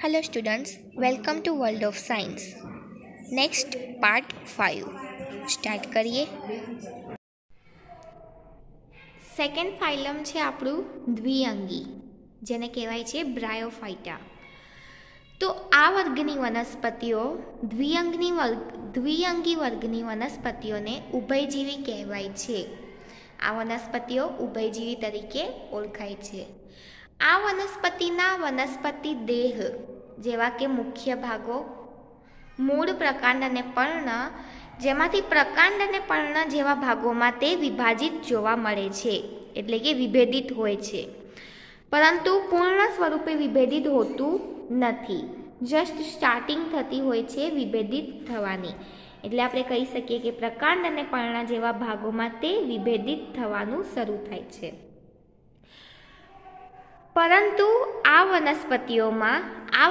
Hello students, welcome to World of Science. Next part 5. Start કરીએ. Second ફાઇલમ છે આપણું દ્વિઅંગી, જેને કહેવાય છે બ્રાયોફાઇટા. તો આ વર્ગની વનસ્પતિઓ દ્વિઅંગી વર્ગની વનસ્પતિઓને ઉભયજીવી કહેવાય છે. આ વનસ્પતિઓ ઉભયજીવી તરીકે ઓળખાય છે. આ વનસ્પતિના વનસ્પતિ દેહ જેવા કે મુખ્ય ભાગો, મૂળ, પ્રકાંડ અને પર્ણ, જેમાંથી પ્રકાંડ અને પર્ણ જેવા ભાગોમાં તે વિભાજિત જોવા મળે છે, એટલે કે વિભેદિત હોય છે, પરંતુ પૂર્ણ સ્વરૂપે વિભેદિત હોતું નથી. જસ્ટ સ્ટાર્ટિંગ થતી હોય છે વિભેદિત થવાની. એટલે આપણે કહી શકીએ કે પ્રકાંડ અને પર્ણ જેવા ભાગોમાં તે વિભેદિત થવાનું શરૂ થાય છે. પરંતુ આ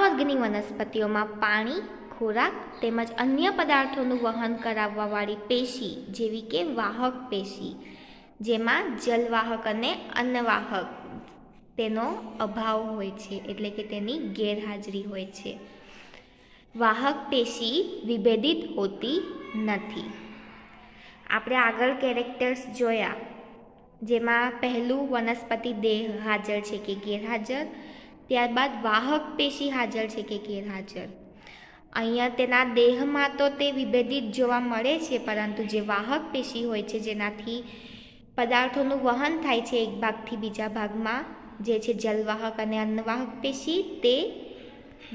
વર્ગની વનસ્પતિઓમાં પાણી, ખોરાક તેમજ અન્ય પદાર્થોનું વહન કરાવવાવાળી પેશી જેવી કે વાહક પેશી, જેમાં જલવાહક અને અન્નવાહક તેનો અભાવ હોય છે, એટલે કે તેની ગેરહાજરી હોય છે. વાહક પેશી વિભેદિત હોતી નથી. આપણે આગળ કેરેક્ટર્સ જોયા, જેમાં પહેલું વનસ્પતિ દેહ હાજર છે કે ગેરહાજર, ત્યારબાદ વાહક પેશી હાજર છે કે ગેરહાજર. અહીંયા તેના દેહમાં તો તે વિભેદિત જોવા મળે છે, પરંતુ જે વાહક પેશી હોય છે, જેનાથી પદાર્થોનું વહન થાય છે એક ભાગથી બીજા ભાગમાં, જે છે જલવાહક અને અન્નવાહક પેશી, તે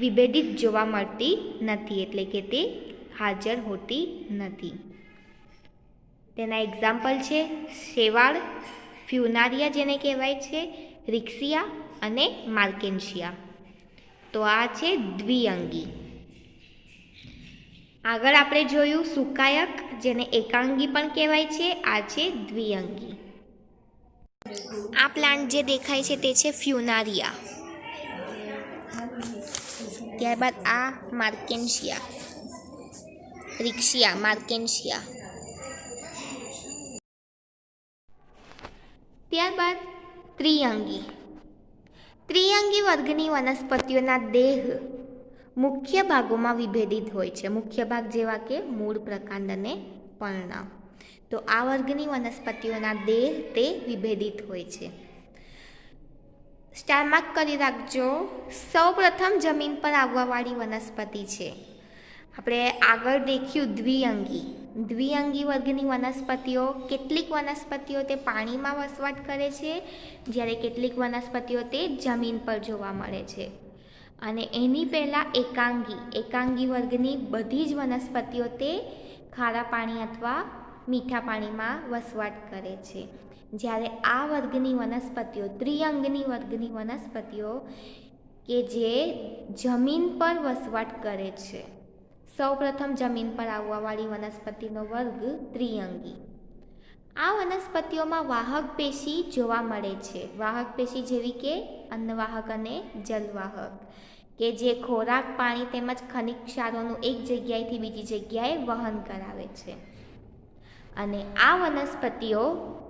વિભેદિત જોવા મળતી નથી, એટલે કે તે હાજર હોતી નથી. તેના એક્ઝામ્પલ છે શેવાળ, ફ્યુનારિયા જેને કહેવાય છે, રિક્સિયા અને માર્કેન્શિયા. તો આ છે દ્વિઅંગી. આગળ આપણે જોયું સુકાયક, જેને એકાંગી પણ કહેવાય છે. આ છે દ્વિઅંગી. આ પ્લાન્ટ જે દેખાય છે તે છે ફ્યુનારિયા. ત્યારબાદ આ માર્કેન્શિયા, રિક્સિયા, માર્કેન્શિયા. ત્યારબાદ ત્રિઅંગી. ત્રિઅંગી વર્ગની વનસ્પતિઓના દેહ મુખ્ય ભાગોમાં વિભેદિત હોય છે. મુખ્ય ભાગ જેવા કે મૂળ, પ્રકાંડ અને પર્ણ. તો આ વર્ગની વનસ્પતિઓના દેહ તે વિભેદિત હોય છે. સ્ટાર માર્ક કરી રાખજો. સૌપ્રથમ જમીન પર આવવાવાળી વનસ્પતિ છે. આપણે આગળ દેખ્યું દ્વિઅંગી વર્ગની વનસ્પતિઓ. કેટલીક વનસ્પતિઓ તે પાણીમાં વસવાટ કરે છે, જ્યારે કેટલીક વનસ્પતિઓ તે જમીન પર જોવા મળે છે. અને એની પહેલાં એકાંગી વર્ગની બધી જ વનસ્પતિઓ તે ખારા પાણી અથવા મીઠા પાણીમાં વસવાટ કરે છે. જ્યારે આ વર્ગની વનસ્પતિઓ, ત્રિઅંગની વર્ગની વનસ્પતિઓ કે જે જમીન પર વસવાટ કરે છે. સૌપ્રથમ જમીન પર આવવાવાળી વનસ્પતિનો વર્ગ ત્રિઅંગી. આ વનસ્પતિઓમાં વાહક પેશી જોવા મળે છે. વાહક પેશી જેવી કે અન્નવાહક અને જલવાહક, કે જે ખોરાક, પાણી તેમજ ખનિજ ક્ષારોનું એક જગ્યાએથી બીજી જગ્યાએ વહન કરાવે છે. અને આ વનસ્પતિઓ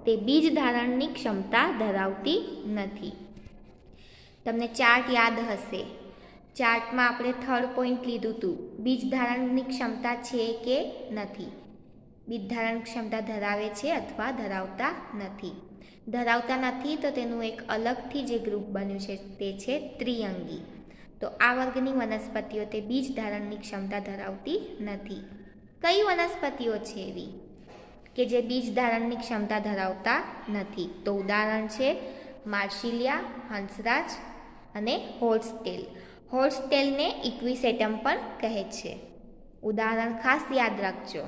તે બીજ ધારણની ક્ષમતા ધરાવતી નથી. તમને ચાર્ટ યાદ હશે. ચાર્ટમાં આપણે 3rd પોઈન્ટ લીધું હતું. બીજ ધારણની ક્ષમતા છે કે નથી. બીજ ધારણ ક્ષમતા ધરાવે છે અથવા ધરાવતા નથી. ધરાવતા નથી તો તેનું એક અલગથી જે ગ્રુપ બન્યું છે તે છે ત્રિઅંગી. તો આ વર્ગની વનસ્પતિઓ તે બીજ ધારણની ક્ષમતા ધરાવતી નથી. કઈ વનસ્પતિઓ છે એવી કે જે બીજ ધારણની ક્ષમતા ધરાવતા નથી? તો ઉદાહરણ છે માર્સિલિયા, હંસરાજ અને હોર્સટેલ. હોર્સટેલને ઇક્વિસેટમ પણ કહે છે. ઉદાહરણ ખાસ યાદ રાખજો,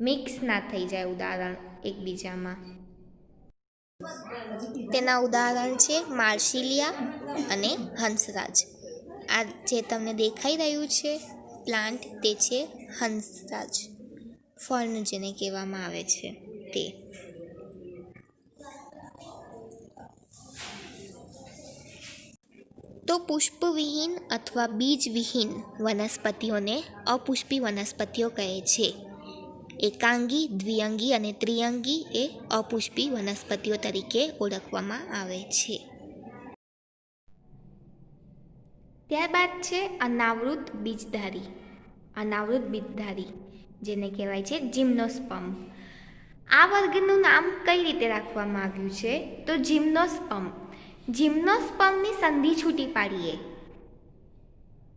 મિક્સ ના થઈ જાય ઉદાહરણ એકબીજામાં. તેના ઉદાહરણ છે માર્સિલિયા અને હંસરાજ. આ જે તમને દેખાઈ રહ્યું છે પ્લાન્ટ, તે છે હંસરાજ, ફર્ન જેને કહેવામાં આવે છે તે. તો પુષ્પવિહીન અથવા બીજવિહીન વનસ્પતિઓને અપુષ્પી વનસ્પતિઓ કહે છે. એકાંગી, દ્વિઅંગી અને ત્રિઅંગી એ અપુષ્પી વનસ્પતિઓ તરીકે ઓળખવામાં આવે છે. ત્યારબાદ છે અનાવૃત બીજધારી. અનાવૃત બીજધારી જેને કહેવાય છે જિમ્નોસ્પર્મ. આ વર્ગનું નામ કઈ રીતે રાખવામાં આવ્યું છે? તો જિમ્નોસ્પર્મ. જિમ્નોસ્પર્મની સંધિ છૂટી પાડીએ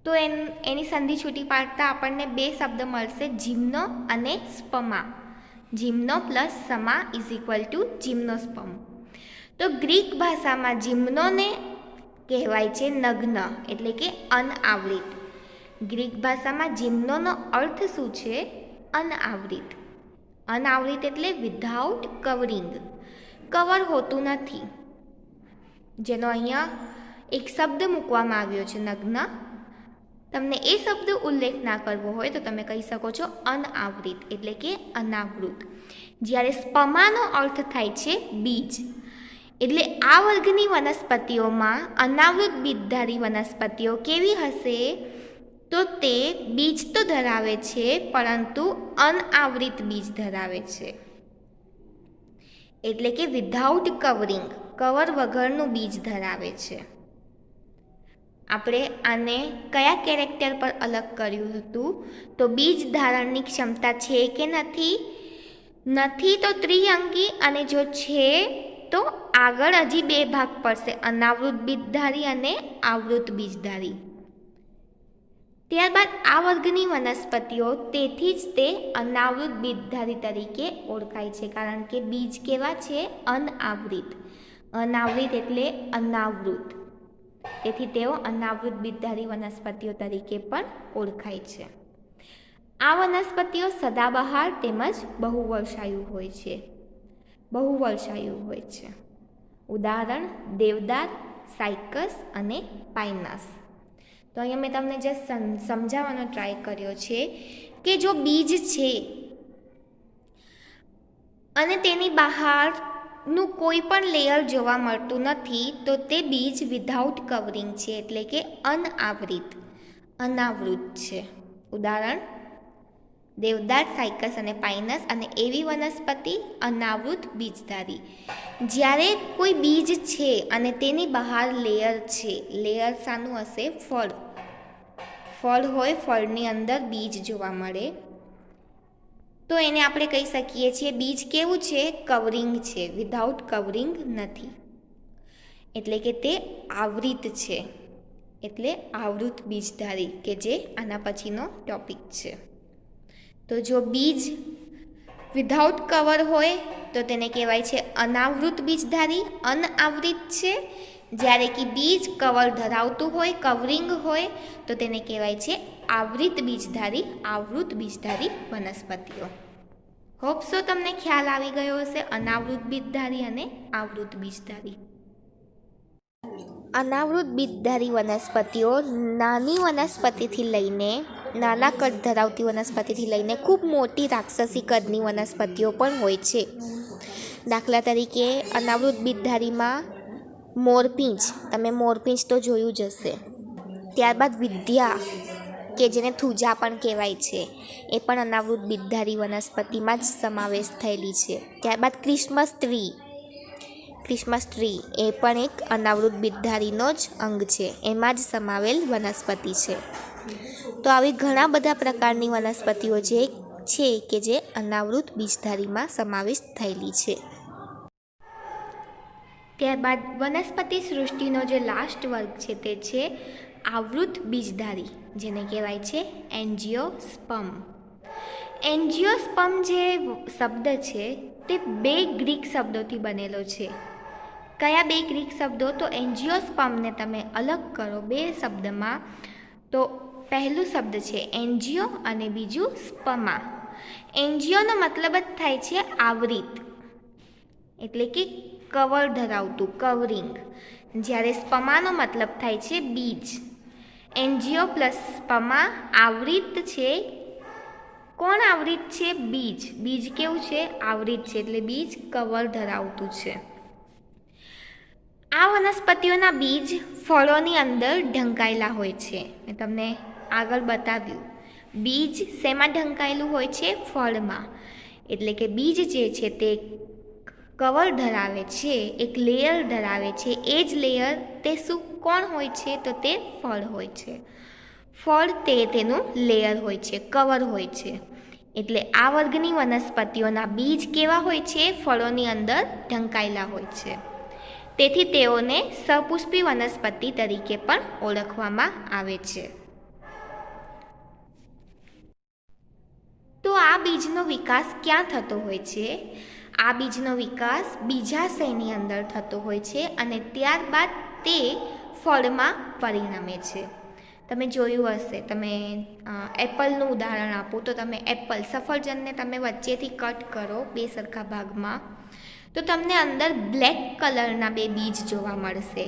તો એની સંધિ છૂટી પાડતા આપણને બે શબ્દ મળશે, જિમ્નો અને સ્પમા. જિમ્નો પ્લસ સમા ઇઝ ઇક્વલ ટુ જિમ્નોસ્પર્મ. તો ગ્રીક ભાષામાં જિમ્નોને કહેવાય છે નગ્ન, એટલે કે અનઆવૃત. ગ્રીક ભાષામાં જિમ્નોનો અર્થ શું છે? અનઆવૃત. અનાવૃત એટલે વિધાઉટ કવરિંગ, કવર હોતું નથી. જેનો અહીંયા એક શબ્દ મૂકવામાં આવ્યો છે નગ્ન. તમને એ શબ્દ ઉલ્લેખ ના કરવો હોય તો તમે કહી શકો છો અનઆવૃત, એટલે કે અનાવૃત. જ્યારે સ્પમાનો અર્થ થાય છે બીજ. એટલે આ વર્ગની વનસ્પતિઓમાં અનાવૃત બીજધારી વનસ્પતિઓ કેવી હશે? તો તે બીજ તો ધરાવે છે પરંતુ અનઆવૃત બીજ ધરાવે છે, એટલે કે વિધાઉટ કવરિંગ, કવર વગરનું બીજ ધરાવે છે. આપણે આને કયા કેરેક્ટર પર અલગ કર્યું હતું? તો બીજ ધારણની ક્ષમતા છે કે નથી? નથી તો ત્રિઅંગી, અને જો છે તો આગળ હજી બે ભાગ પડશે, અનાવૃત બીજધારી અને આવૃત બીજધારી. ત્યારબાદ આ વર્ગની વનસ્પતિઓ તેથી જ તે અનાવૃત બીજધારી તરીકે ઓળખાય છે, કારણ કે બીજ કેવા છે? અનઆવૃત. અનાવૃત એટલે અનાવૃત. તેથી તેઓ અનાવૃત બીજધારી વનસ્પતિઓ તરીકે પણ ઓળખાય છે. આ વનસ્પતિઓ સદાબહાર તેમજ બહુવર્ષાયુ હોય છે. બહુવર્ષાયુ હોય છે. ઉદાહરણ દેવદાર, સાયકસ અને પાઇનસ. તો અહીંયા મેં તમને જે સમજાવવાનો ટ્રાય કર્યો છે કે જો બીજ છે અને તેની બહારનું કોઈ પણ લેયર જોવા મળતું નથી તો તે બીજ વિધાઉટ કવરિંગ છે, એટલે કે અનઆવૃત, અનાવૃત છે. ઉદાહરણ દેવદાર, સાયકસ અને પાઇનસ. અને એવી વનસ્પતિ અનાવૃત બીજધારી. જ્યારે કોઈ બીજ છે અને તેની બહાર લેયર છે, લેયર શાનું હશે? ફળ. ફળ હોય, ફળની અંદર બીજ જોવા મળે તો એને આપણે કહી શકીએ છીએ બીજ કેવું છે? કવરિંગ છે, વિધાઉટ કવરિંગ નથી, એટલે કે તે આવૃત છે. એટલે આવૃત બીજધારી, કે જે આના પછીનો ટોપિક છે. તો જો બીજ વિધાઉટ કવર હોય તો તેને કહેવાય છે અનાવૃત બીજધારી, અનઆવૃત છે. જ્યારે કે બીજ કવર ધરાવતું હોય, કવરિંગ હોય તો તેને કહેવાય છે આવૃત બીજધારી, આવૃત બીજધારી વનસ્પતિઓ. હોપ સો તમને ખ્યાલ આવી ગયો હશે અનાવૃત બીજધારી અને આવૃત બીજધારી. અનાવૃત બીજધારી વનસ્પતિઓ નાની વનસ્પતિથી લઈને, નાના કદ ધરાવતી વનસ્પતિથી લઈને ખૂબ મોટી રાક્ષસી કદની વનસ્પતિઓ પણ હોય છે. દાખલા તરીકે અનાવૃત બીજધારીમાં મોરપીંછ, તમે મોરપીંછ તો જોયું જ હશે. ત્યારબાદ વિદ્યા, કે જેને થૂજા પણ કહેવાય છે, એ પણ અનાવૃત બીજધારી વનસ્પતિમાં જ સમાવેશ થયેલી છે. ત્યારબાદ ક્રિસમસ ટ્રી, ક્રિસમસ ટ્રી એ પણ એક અનાવૃત બીજધારીનો જ અંગ છે, એમાં જ સમાવેલ વનસ્પતિ છે. તો આવી ઘણા બધા પ્રકારની વનસ્પતિઓ જે છે કે જે અનાવૃત બીજધારીમાં સમાવેશ થયેલી છે. ત્યારબાદ વનસ્પતિ સૃષ્ટિનો જે લાસ્ટ વર્ગ છે તે છે આવૃત બીજધારી, જેને કહેવાય છે એન્જિયોસ્પર્મ. એન્જિયોસ્પર્મ જે શબ્દ છે તે બે ગ્રીક શબ્દોથી બનેલો છે. કયા બે ગ્રીક શબ્દો? તો એન્જિયોસ્પર્મને તમે અલગ કરો બે શબ્દમાં તો પહેલું શબ્દ છે એન્જિયો અને બીજું સ્પમા. એન્જિયોનો મતલબ જ થાય છે આવૃત, એટલે કે કવર ધરાવતું, કવરિંગ. જ્યારે સ્પમાનો મતલબ થાય છે બીજ. એન્જિયો પ્લસ સ્પમા આવૃત છે. કોણ આવૃત છે? બીજ. બીજ કેવું છે? આવૃત છે, એટલે બીજ કવર ધરાવતું છે. આ વનસ્પતિઓના બીજ ફળોની અંદર ઢંકાયેલા હોય છે. મેં તમને આગળ બતાવ્યું. બીજ શેમાં ઢંકાયેલું હોય છે? ફળમાં. એટલે કે બીજ જે છે તે કવર ધરાવે છે, એક લેયર ધરાવે છે. એ જ લેયર તે શું કોણ હોય છે? તો તે ફળ હોય છે. ફળ તે તેનું લેયર હોય છે, કવર હોય છે. એટલે આ વર્ગની વનસ્પતિઓના બીજ કેવા હોય છે? ફળોની અંદર ઢંકાયેલા હોય છે. તેથી તેઓને સપુષ્પી વનસ્પતિ તરીકે પણ ઓળખવામાં આવે છે. તો આ બીજનો વિકાસ ક્યાં થતો હોય છે? આ બીજનો વિકાસ બીજાશયની અંદર થતો હોય છે અને ત્યારબાદ તે ફળમાં પરિણમે છે. તમે જોયું હશે, તમે એપલનું ઉદાહરણ આપો તો તમે સફરજનને તમે વચ્ચેથી કટ કરો 2 સરખા ભાગમાં, તો તમને અંદર બ્લેક કલરના 2 બીજ જોવા મળશે.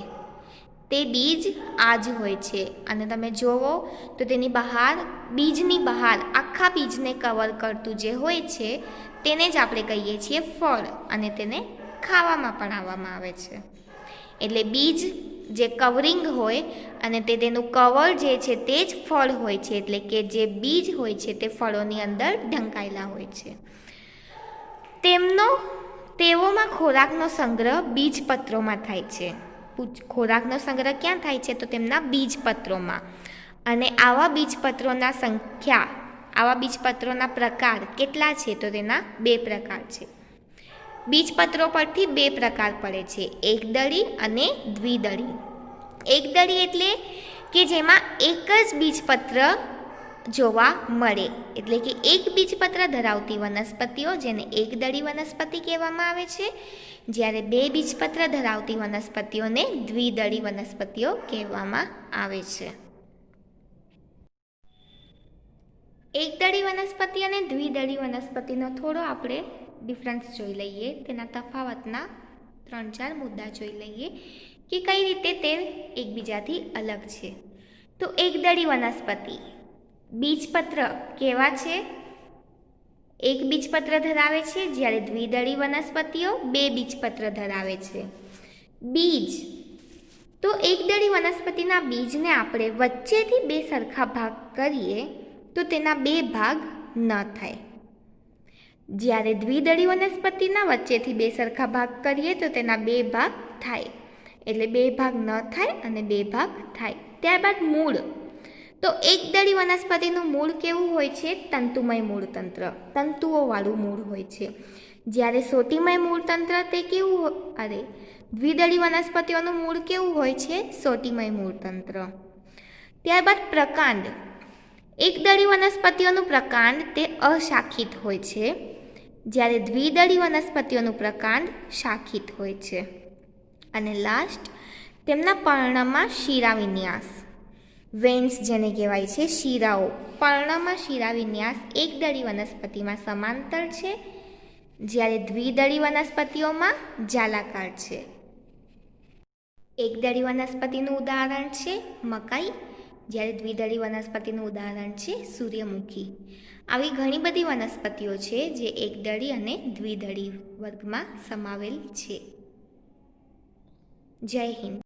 તે બીજ આ જ હોય છે અને તમે જોવો તો તેની બહાર, બીજની બહાર આખા બીજને કવર કરતું જે હોય છે તેને જ આપણે કહીએ છીએ ફળ, અને તેને ખાવામાં પણ આવવામાં આવે છે. એટલે બીજ જે કવરિંગ હોય અને તેનું કવર જે છે તે જ ફળ હોય છે. એટલે કે જે બીજ હોય છે તે ફળોની અંદર ઢંકાયેલા હોય છે. તેઓમાં ખોરાકનો સંગ્રહ બીજપત્રોમાં થાય છે. ખોરાકનો સંગ્રહ ક્યાં થાય છે? તો તેમના બીજપત્રોમાં. અને આવા બીજપત્રોના પ્રકાર કેટલા છે? તો તેના 2 પ્રકાર છે. બીજપત્રો પરથી 2 પ્રકાર પડે છે, એકદળી અને દ્વિદળી. એકદળી એટલે કે જેમાં એક જ બીજપત્ર જોવા મળે, એટલે કે એક બીજપત્ર ધરાવતી વનસ્પતિઓ, જેને એકદળી વનસ્પતિ કહેવામાં આવે છે. જ્યારે 2 બીજપત્ર ધરાવતી વનસ્પતિઓને દ્વિદળી વનસ્પતિઓ કહેવામાં આવે છે. એકદળી વનસ્પતિ અને દ્વિદળી વનસ્પતિનો થોડો આપણે ડિફરન્સ જોઈ લઈએ. તેના તફાવતના 3-4 મુદ્દા જોઈ લઈએ કે કઈ રીતે તે એકબીજાથી અલગ છે. તો એકદળી વનસ્પતિ બીજપત્ર કેવા છે? એક બીજપત્ર ધરાવે છે, જ્યારે દ્વિદળી વનસ્પતિઓ 2 બીજપત્ર ધરાવે છે. બીજ તો એકદળી વનસ્પતિના બીજને આપણે વચ્ચેથી 2 સરખા ભાગ કરીએ તો તેના 2 ભાગ ન થાય. જ્યારે દ્વિદળી વનસ્પતિના વચ્ચેથી 2 સરખા ભાગ કરીએ તો તેના 2 ભાગ થાય. એટલે 2 ભાગ ન થાય અને 2 ભાગ થાય. ત્યારબાદ મૂળ. તો એકદળી વનસ્પતિનું મૂળ કેવું હોય છે? તંતુમય મૂળતંત્ર, તંતુઓવાળું મૂળ હોય છે. જ્યારે સોટીમય મૂળતંત્ર તે કેવું દ્વિદળી વનસ્પતિઓનું મૂળ કેવું હોય છે? સોટીમય મૂળતંત્ર. ત્યારબાદ પ્રકાંડ. એકદળી વનસ્પતિઓનું પ્રકાંડ તે અશાખિત હોય છે, જ્યારે દ્વિદળી વનસ્પતિઓનું પ્રકાંડ શાખિત હોય છે. અને લાસ્ટ, તેમના પર્ણમાં શિરાવિન્યાસ, વેન્સ જેને કહેવાય છે, શિરાઓ. પર્ણમાં શિરાવિન્યાસ એકદળી વનસ્પતિમાં સમાંતર છે, જ્યારે દ્વિદળી વનસ્પતિઓમાં જાલાકાર છે. એકદળી વનસ્પતિનું ઉદાહરણ છે મકાઈ, જ્યારે દ્વિદળી વનસ્પતિનું ઉદાહરણ છે સૂર્યમુખી. આવી ઘણી બધી વનસ્પતિઓ છે જે એકદળી અને દ્વિદળી વર્ગમાં સમાવેલ છે. જય હિન્દ.